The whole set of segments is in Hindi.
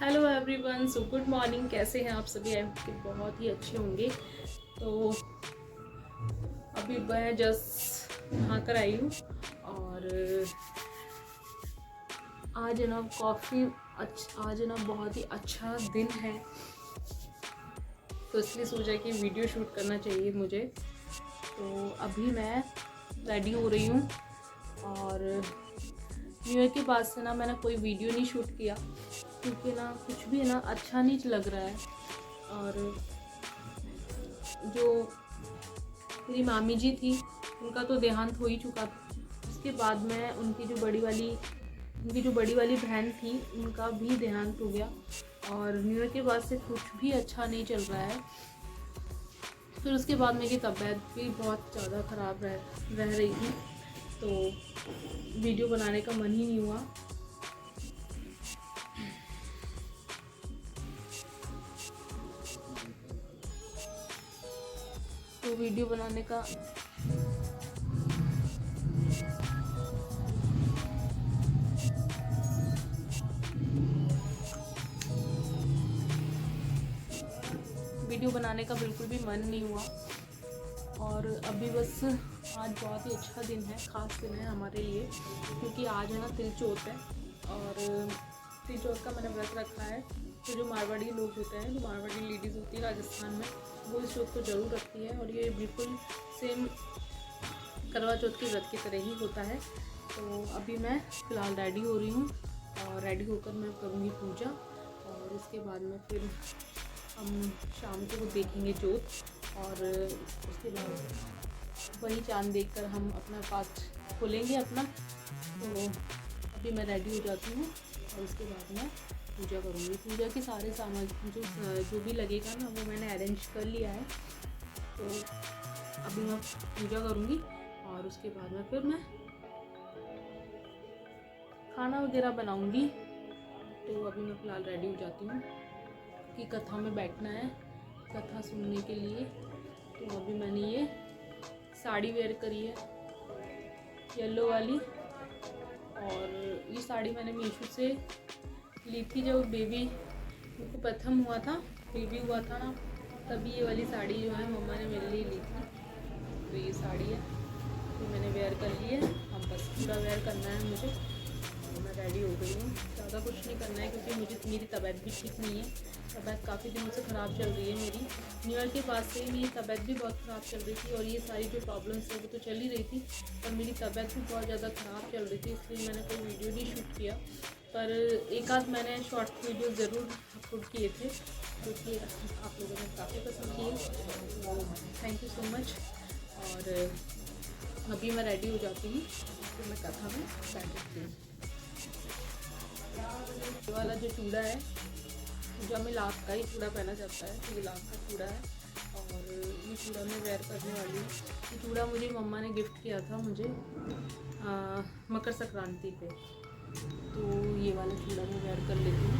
Hello everyone, so good morning. कैसे हैं आप सभी? आई होप कि बहुत ही अच्छे होंगे। तो अभी मैं जस्ट नहा कर आई हूँ और आज है ना आज है ना बहुत ही अच्छा दिन है, तो इसलिए सोचा कि वीडियो शूट करना चाहिए मुझे। तो अभी मैं रेडी हो रही हूँ और न्यू ईयर के बाद से ना मैंने कोई वीडियो नहीं शूट किया क्योंकि ना कुछ भी है ना अच्छा नहीं लग रहा है। और जो मेरी मामी जी थी उनका तो देहांत हो ही चुका था। उसके बाद में उनकी जो बड़ी वाली बहन थी उनका भी देहांत हो गया और न्यू ईयर के बाद से कुछ भी अच्छा नहीं चल रहा है। फिर उसके बाद मेरी तबीयत भी बहुत ज़्यादा ख़राब रह रही थी, तो वीडियो बनाने का मन ही नहीं हुआ। तो वीडियो बनाने का बिल्कुल भी मन नहीं हुआ। और अभी बस आज बहुत ही अच्छा दिन है, ख़ास दिन है हमारे लिए क्योंकि आज है ना तिल चौथ है। और तिल चौथ का मैंने व्रत रखा है। तो जो मारवाड़ी लोग होते हैं, जो मारवाड़ी लेडीज़ होती है राजस्थान में, वो इस चौथ को ज़रूर रखती है और ये बिल्कुल सेम करवा चौथ के व्रत की तरह ही होता है। तो अभी मैं फ़िलहाल रेडी हो रही हूँ और रेडी होकर मैं करूँगी पूजा और उसके बाद में फिर हम शाम को देखेंगे जोत और उसके बाद वही चांद देखकर हम अपना पाठ खोलेंगे अपना। तो अभी मैं रेडी हो जाती हूँ और उसके बाद मैं पूजा करूँगी। पूजा के सारे सामान जो भी लगेगा ना वो मैंने अरेंज कर लिया है। तो अभी मैं पूजा करूँगी और उसके बाद में फिर मैं खाना वगैरह बनाऊँगी। तो अभी मैं फ़िलहाल रेडी हो जाती हूँ कि कथा में बैठना है, कथा सुनने के लिए। तो अभी मैंने ये साड़ी वेयर करी है येलो वाली, और ये साड़ी मैंने मीशो से ली थी जब बेबी उनको प्रथम हुआ था, बेबी हुआ था ना, तभी ये वाली साड़ी जो है मम्मा ने मेरे लिए ली थी। तो ये साड़ी है, तो मैंने वेयर कर ली है। अब बस पूरा वेयर करना है मुझे। मैं रेडी हो गई हूँ, ज़्यादा कुछ नहीं करना है क्योंकि मेरी तबीयत भी ठीक नहीं है। तबीयत काफ़ी दिनों से ख़राब चल रही है मेरी। न्यू ईयर के बाद से मेरी तबीयत भी बहुत ख़राब चल रही थी और ये सारी जो प्रॉब्लम्स है वो तो चल ही रही थी, पर मेरी तबीयत भी बहुत ज़्यादा ख़राब चल रही थी, इसलिए मैंने कोई वीडियो नहीं शूट किया। पर एक आध मैंने शॉर्ट वीडियो ज़रूर अपलोड किए थे क्योंकि आप लोगों ने काफ़ी पसंद किए, तो थैंक यू सो मच। और अभी मैं रेडी हो जाती हूँ, तो मैं कथा में बैठती हूँ। ये वाला जो चूड़ा है, जो हमें लाख का ही चूड़ा पहना जाता है, तो ये लाख का चूड़ा है और ये चूड़ा मैं वेयर करने वाली हूँ। ये चूड़ा मुझे मम्मा ने गिफ्ट किया था मुझे मकर संक्रांति पे। तो ये वाला चूड़ा मैं वेयर कर लेती हूँ।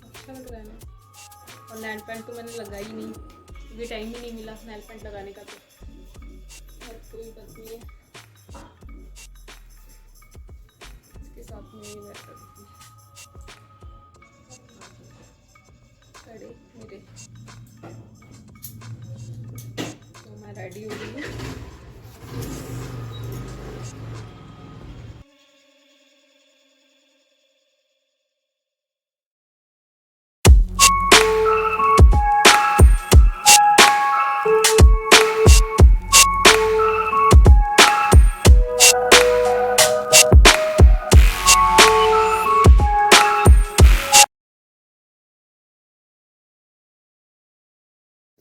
अच्छा लग रहा है ना। और नेल पेंट तो मैंने लगाई नहीं क्योंकि टाइम ही नहीं मिला नेल पेंट लगाने का, तो कोई बात नहीं है। इसके साथ में ये वेयर कर दूँगी कड़े मेरे। तो मैं रेडी हो गई हूँ।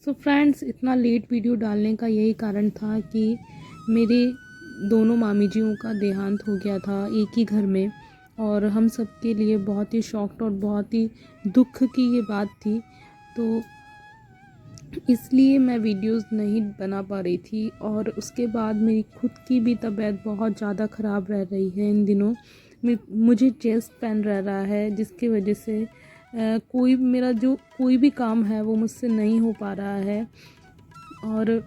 सो फ्रेंड्स, इतना लेट वीडियो डालने का यही कारण था कि मेरे दोनों मामी जियों का देहांत हो गया था एक ही घर में, और हम सब के लिए बहुत ही शॉक्ड और बहुत ही दुख की ये बात थी। तो इसलिए मैं वीडियोस नहीं बना पा रही थी। और उसके बाद मेरी खुद की भी तबीयत बहुत ज़्यादा ख़राब रह रही है इन दिनों। मुझे चेस्ट पेन रह रहा है जिसकी वजह से कोई भी काम है वो मुझसे नहीं हो पा रहा है। और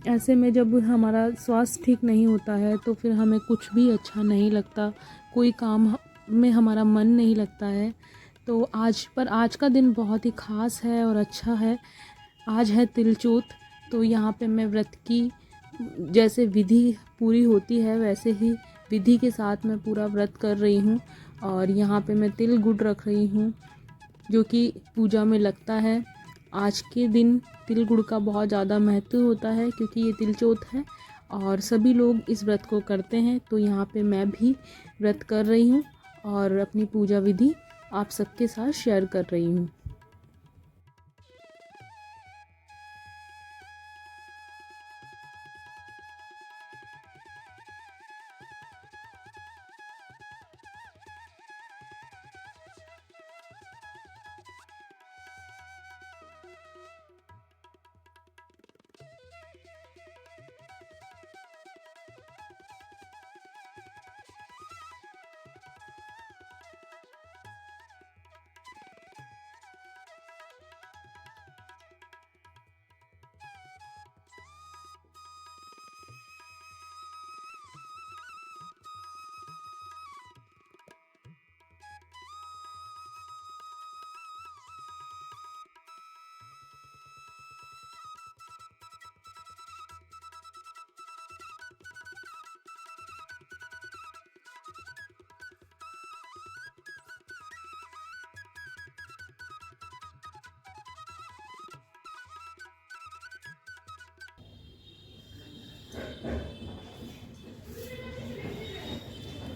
ऐसे में जब हमारा स्वास्थ्य ठीक नहीं होता है तो फिर हमें कुछ भी अच्छा नहीं लगता, कोई काम में हमारा मन नहीं लगता है। तो आज का दिन बहुत ही ख़ास है और अच्छा है। आज है तिलचोत, तो यहाँ पे मैं व्रत की जैसे विधि पूरी होती है वैसे ही विधि के साथ मैं पूरा व्रत कर रही हूँ। और यहाँ पे मैं तिल गुड़ रख रही हूँ जो कि पूजा में लगता है। आज के दिन तिल गुड़ का बहुत ज़्यादा महत्व होता है क्योंकि ये तिलचोत है और सभी लोग इस व्रत को करते हैं। तो यहाँ पे मैं भी व्रत कर रही हूँ और अपनी पूजा विधि आप सबके साथ शेयर कर रही हूँ।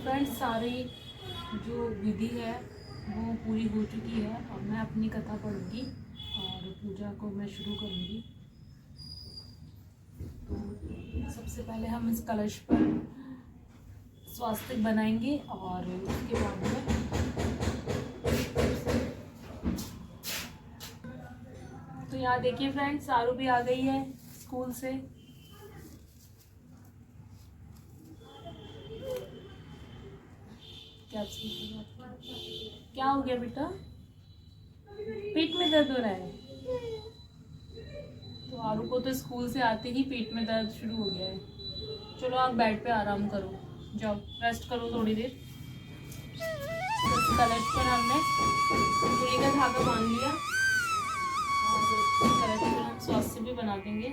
फ्रेंड्स, सारी जो विधि है वो पूरी हो चुकी है और मैं अपनी कथा पढ़ूंगी और पूजा को मैं शुरू करूंगी। तो सबसे पहले हम इस कलश पर स्वास्तिक बनाएंगे और उसके बाद में तो यहाँ देखिए फ्रेंड्स, सारू भी आ गई है स्कूल से। क्या हो गया बेटा? पेट में दर्द हो रहा है? तो आरू को तो स्कूल से आते ही पेट में दर्द शुरू हो गया है। चलो आप बेड पे आराम करो, जाओ रेस्ट करो थोड़ी देर। कलश पर हमने पूरी का धागा बांध लिया और कलश पर हम स्वास्थ्य भी बना देंगे।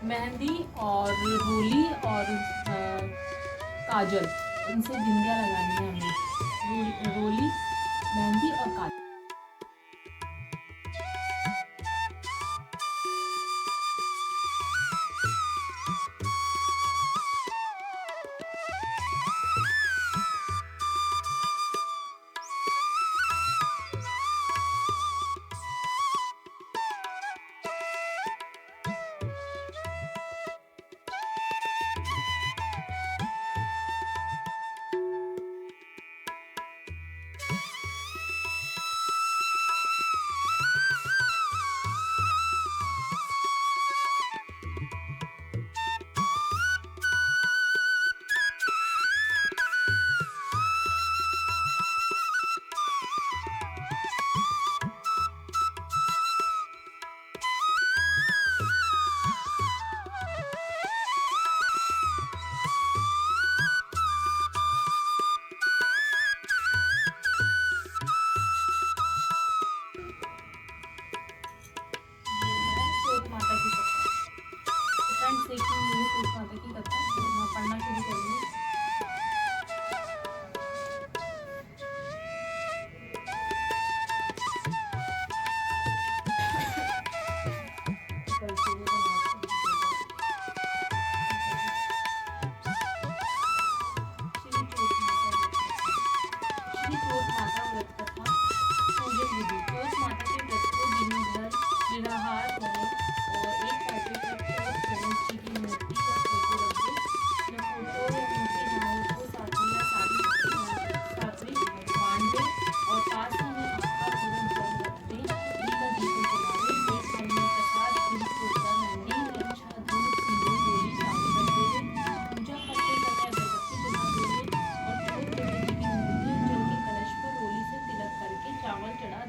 मेहंदी और रोली और काजल, इनसे बिंदियाँ लगानी है हमें। रोली, मेहंदी और काजल।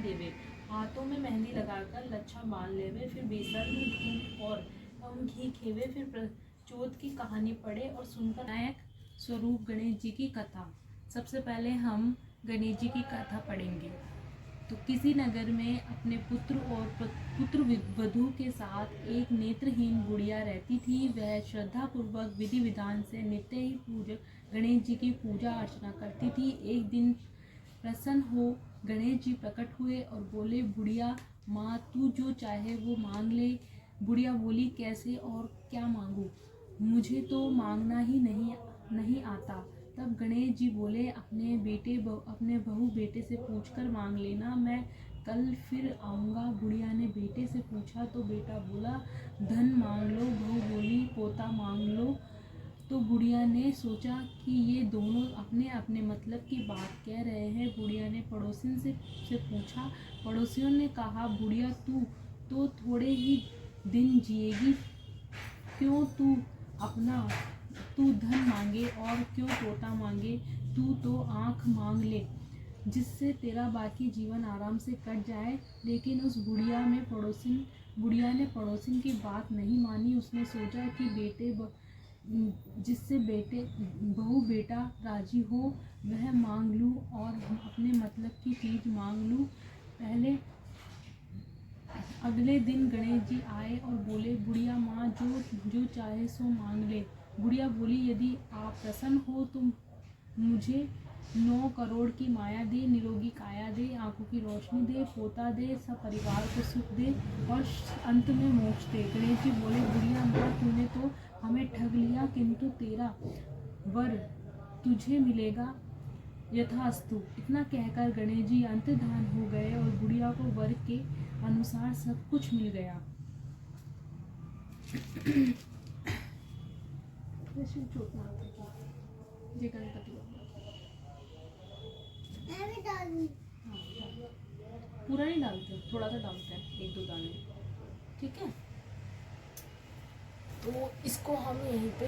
देवे, हाथों में मेहंदी लगाकर लच्छा बांध लेवे, फिर बेसन धूप और कम घी खेवे, फिर चौथ की कहानी पढ़े और सुनकर नायक स्वरूप गणेश जी की कथा। सबसे पहले हम गणेश जी की कथा पढ़ेंगे। तो किसी नगर में अपने पुत्र और पुत्र वधू के साथ एक नेत्रहीन बुढ़िया रहती थी। वह श्रद्धा पूर्वक विधि विधान से नित्य ही पूजक गणेश जी की पूजा अर्चना करती थी। एक दिन प्रसन्न हो गणेश जी प्रकट हुए और बोले, बुढ़िया माँ, तू जो चाहे वो मांग ले। बुढ़िया बोली, कैसे और क्या मांगू, मुझे तो मांगना ही नहीं आता। तब गणेश जी बोले, अपने बहू बेटे से पूछकर मांग लेना, मैं कल फिर आऊँगा। बुढ़िया ने बेटे से पूछा तो बेटा बोला, धन मांग लो। बहू बोली, पोता मांग लो। तो बुढ़िया ने सोचा कि ये दोनों अपने अपने मतलब की बात कह रहे हैं। बुढ़िया ने पड़ोसिन से पूछा। पड़ोसियों ने कहा, बुढ़िया तू तो थोड़े ही दिन जिएगी, क्यों तू धन मांगे और क्यों पोता मांगे। तू तो आँख मांग ले, जिससे तेरा बाकी जीवन आराम से कट जाए। लेकिन उस बुढ़िया ने पड़ोसिन की बात नहीं मानी। उसने सोचा कि जिससे बहू बेटा राजी हो वह मांग लूँ और अपने मतलब की चीज़ मांग लूँ। अगले दिन गणेश जी आए और बोले, बुढ़िया माँ, जो चाहे सो मांग ले। बुढ़िया बोली, यदि आप प्रसन्न हो तो मुझे 9 करोड़ की माया दे, निरोगी काया दे, आंखों की रोशनी दे, पोता दे, सब परिवार को सुख दे और अंत में मोक्ष दे। गणेश जी बोले, बुढ़िया माँ, तूने तो हमें ठग लिया, किंतु तेरा वर तुझे मिलेगा यथास्तु। इतना कहकर गणेश जी अंतर्धान हो गए और बुढ़िया को वर के अनुसार सब कुछ मिल गया। पूरा नहीं डालते, थोड़ा सा डालते हैं, 1-2 दाने, ठीक है। तो इसको हम यहीं पे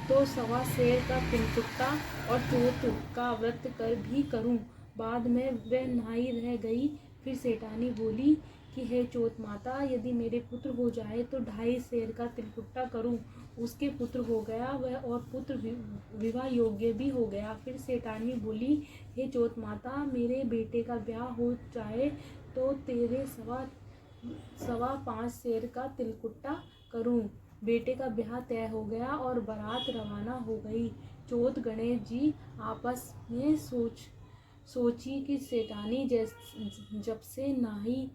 तो 1.25 सेर का तिलकुट्टा और चौथ का व्रत कर भी करूं। बाद में वह नहाई रह गई। फिर सेठानी बोली कि हे चौथ माता, यदि मेरे पुत्र हो जाए तो 2.5 सेर का तिलकुट्टा करूं। उसके पुत्र हो गया वह, और पुत्र विवाह योग्य भी हो गया। फिर सेठानी बोली, हे चौथ माता, मेरे बेटे का ब्याह हो जाए तो तेरे 5.25 सेर का तिलकुट्टा करूं। बेटे का ब्याह तय हो गया और बारात रवाना हो गई। चौथ गणेश जी आपस में सोची कि सेठानी जब से नाही।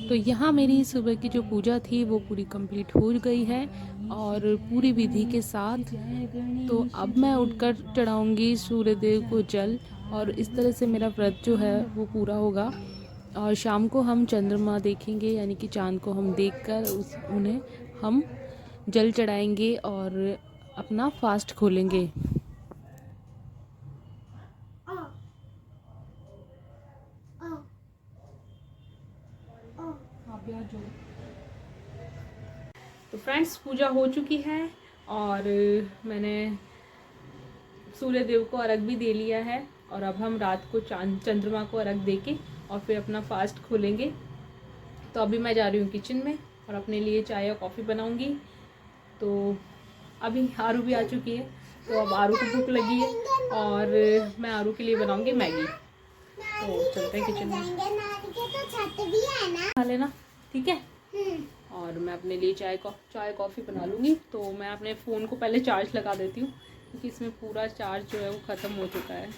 तो यहाँ मेरी सुबह की जो पूजा थी वो पूरी कंप्लीट हो गई है और पूरी विधि के साथ। तो अब मैं उठकर चढ़ाऊँगी सूर्यदेव को जल और इस तरह से मेरा व्रत जो है वो पूरा होगा। और शाम को हम चंद्रमा देखेंगे, यानी कि चाँद को हम देखकर उन्हें हम जल चढ़ाएंगे और अपना फास्ट खोलेंगे। तो फ्रेंड्स, पूजा हो चुकी है और मैंने सूर्य देव को अर्घ भी दे लिया है और अब हम रात को चंद्रमा को अर्घ देके और फिर अपना फास्ट खोलेंगे। तो अभी मैं जा रही हूँ किचन में और अपने लिए चाय और कॉफ़ी बनाऊँगी। तो अभी आरू भी आ चुकी है, तो अब आरू को भूख लगी है और मैं आरू के लिए बनाऊँगी मैगी। तो चलते हैं किचन में, खा लेना, ठीक है। और मैं अपने लिए चाय कॉफ़ी बना लूँगी। तो मैं अपने फ़ोन को पहले चार्ज लगा देती हूँ क्योंकि इसमें पूरा चार्ज जो है वो ख़त्म हो चुका है।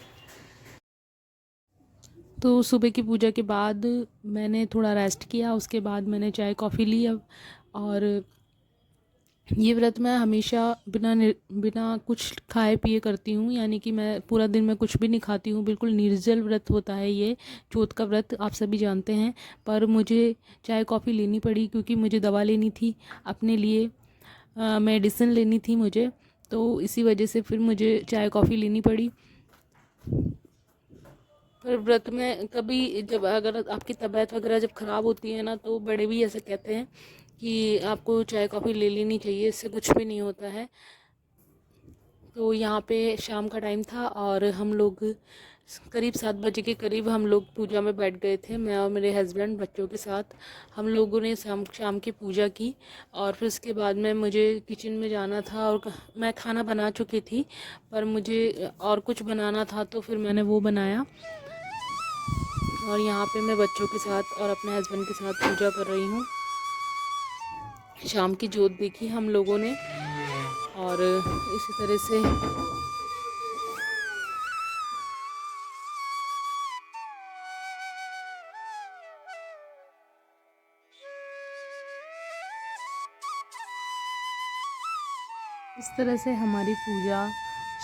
तो सुबह की पूजा के बाद मैंने थोड़ा रेस्ट किया, उसके बाद मैंने चाय कॉफ़ी ली। अब और ये व्रत मैं हमेशा बिना कुछ खाए पिए करती हूँ, यानी कि मैं पूरा दिन में कुछ भी नहीं खाती हूँ। बिल्कुल निर्जल व्रत होता है ये चौथ का व्रत, आप सभी जानते हैं। पर मुझे चाय कॉफ़ी लेनी पड़ी क्योंकि मुझे दवा लेनी थी, अपने लिए मेडिसिन लेनी थी मुझे, तो इसी वजह से फिर मुझे चाय कॉफ़ी लेनी पड़ी। पर व्रत में कभी जब अगर आपकी तबीयत वगैरह जब ख़राब होती है ना, तो बड़े भी ऐसे कहते हैं कि आपको चाय कॉफ़ी ले लेनी चाहिए, इससे कुछ भी नहीं होता है। तो यहाँ पे शाम का टाइम था और हम लोग करीब 7 बजे के करीब हम लोग पूजा में बैठ गए थे, मैं और मेरे हस्बैंड बच्चों के साथ। हम लोगों ने शाम की पूजा की और फिर उसके बाद में मुझे किचन में जाना था और मैं खाना बना चुकी थी, पर मुझे और कुछ बनाना था तो फिर मैंने वो बनाया। और यहाँ पे मैं बच्चों के साथ और अपने हस्बैंड के साथ पूजा कर रही हूँ। शाम की जोत देखी हम लोगों ने और इसी तरह से हमारी पूजा,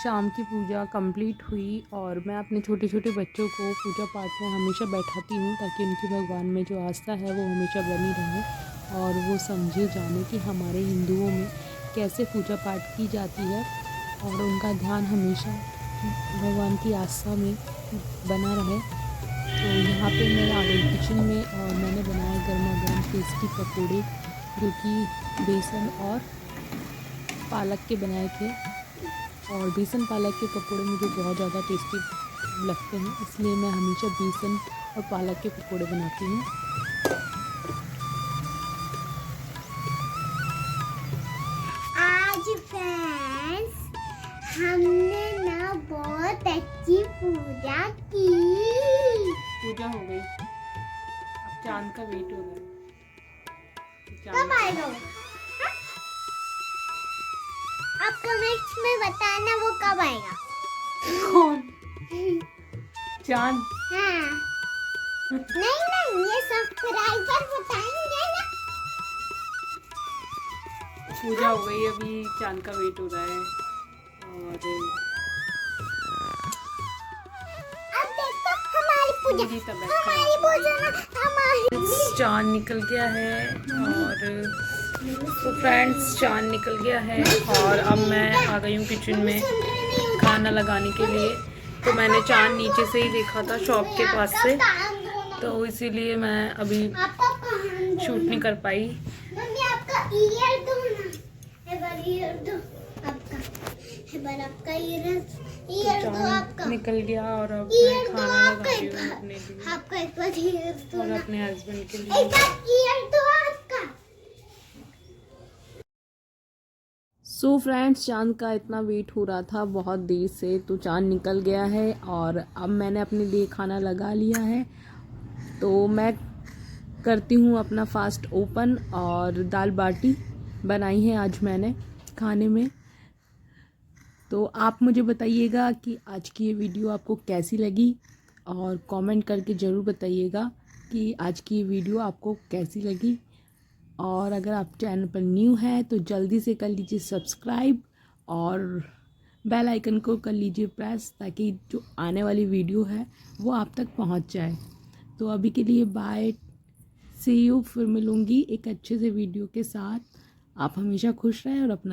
शाम की पूजा कंप्लीट हुई। और मैं अपने छोटे छोटे बच्चों को पूजा पाठ में हमेशा बैठाती हूँ ताकि उनकी भगवान में जो आस्था है वो हमेशा बनी रहे और वो समझे जाने कि हमारे हिंदुओं में कैसे पूजा पाठ की जाती है और उनका ध्यान हमेशा भगवान की आस्था में बना रहे। तो यहाँ पे मैं आ गई किचन में और मैंने बनाया गर्मा गर्म टेस्टी पकौड़े जो कि बेसन और पालक के बनाए थे। और बेसन पालक के पकौड़े मुझे बहुत ज़्यादा टेस्टी लगते हैं, इसलिए मैं हमेशा बेसन और पालक के पकौड़े बनाती हूँ। आज फ्रेंड्स हमने ना बहुत अच्छी पूजा की। पूजा हो गई, अब चांद का वेट हो रहा है। कब आएगा वो? आप कमेंट्स में बताना वो कब आएगा। कौन? चांद? हाँ। नहीं ये सब्सक्राइबर बताएंगे ना। पूजा हो गई, अभी चांद का वेट हो रहा है। और अब देखो हमारी पूजा चांद निकल गया है। और तो फ्रेंड्स चांद निकल गया है और अब मैं आ गई हूँ किचन में खाना लगाने के लिए। तो मैंने चांद नीचे से ही देखा था शॉप के पास से, तो इसीलिए मैं अभी शूट नहीं कर पाई। मम्मी आपका ईयर दो ना, ईयर दो आपका ईयर दो आपका निकल गया और अब मैं खाना लगा रही हूँ अपने लिए आपका एक बार ईयर दो और ना, अपने हस्बैंड के एक लिए। बार ईयर दो आपका। सो फ्रेंड्स चांद का इतना वेट हो रहा था बहुत देर से, तो चांद निकल गया है और अब मैंने अपने लिए खाना लगा लिया है। तो मैं करती हूँ अपना फास्ट ओपन और दाल बाटी बनाई है आज मैंने खाने में। तो आप मुझे बताइएगा कि आज की ये वीडियो आपको कैसी लगी और कमेंट करके ज़रूर बताइएगा कि आज की ये वीडियो आपको कैसी लगी। और अगर आप चैनल पर न्यू हैं तो जल्दी से कर लीजिए सब्सक्राइब और बेल आइकन को कर लीजिए प्रेस, ताकि जो आने वाली वीडियो है वो आप तक पहुंच जाए। तो अभी के लिए बाय, सी यू, फिर मिलूँगी एक अच्छे से वीडियो के साथ। आप हमेशा खुश रहें और अपना